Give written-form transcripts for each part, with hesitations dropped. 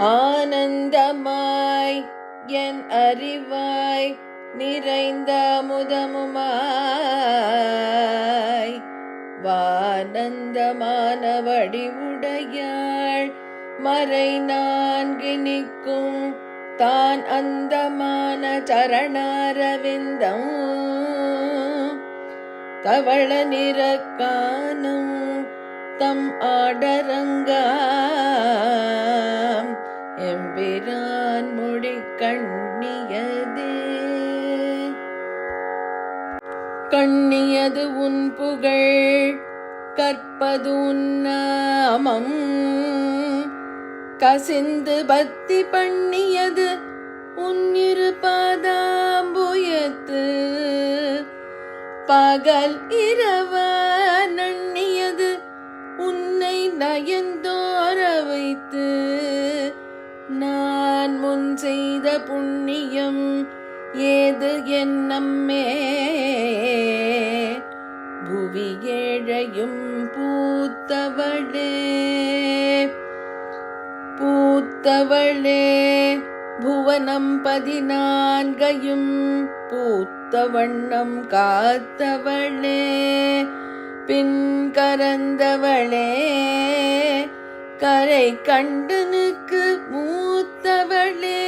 ஆனந்தமாய் என் அறிவாய் நிறைந்த முதமுமாய் வானந்தமான வடிவுடையாள் மறை நான்கு நிற்கும் தான் அந்தமான சரணாரவிந்தம் தவள நிறக்கானம் தம் ஆடரங்காம் எம்பிரான் மொழி கண்ணியதே. கண்ணியது உன் புகழ் கற்பது உன்னாமம் கசிந்து பக்தி பண்ணியது உன்னிரு பாதாம்புயத்து பகல் இரவ நண்ணியது உன்னை நயந்தோர வைத்து நான் முன் செய்த புண்ணியம் ஏது என் நம்மே புவி ஏழையும் பூத்தவளே பூத்தவளே புவனம் 14 பூத்த வண்ணம் காத்தவளே பின் கரந்தவளே கரை கண்டனுக்கு மூத்தவளே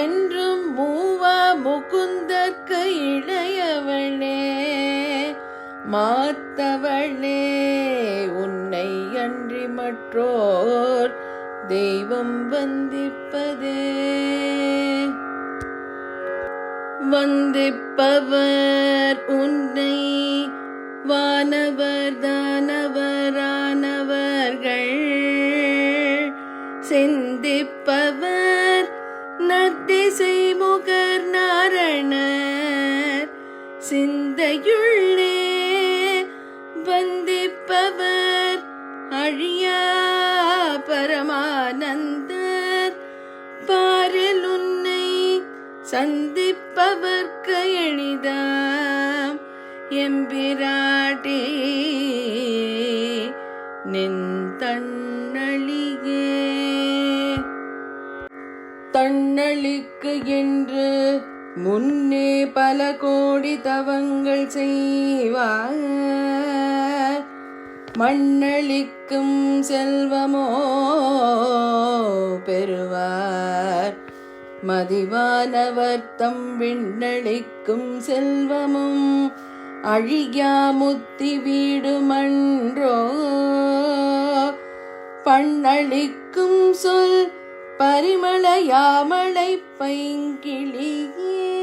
என்றும் மூவா முகுந்தற்கு இளையவளே மாத்தவளே உன்னை அன்றி மற்றோர் தெய்வம் வந்திப்பதே. வந்திப்பவர் உன்னை வானவர் தானவரானவர்கள் சிந்திப்பவர் நத்திசை முகர் நாரணர் சிந்தையுள்ளே வந்திப்பவர் அழியா பரமானந்தர் பாரில் உன்னை சந்திப்பவர்க்கு எளிதாம் எம்பிராட்டி நின் தன்னழியே. தன்னழிக்கு என்று முன்னே பல கோடி தவங்கள் செய்வார் மண்ணளிக்கும் செல்வமோ பெறுவார் மதிவானவர் தம் விண்ணளிக்கும் செல்வமும் அழியா முத்தி வீடுமன்றோ பண்ணளிக்கும் சொல் பரிமள யாமளை பைங்கிளியே.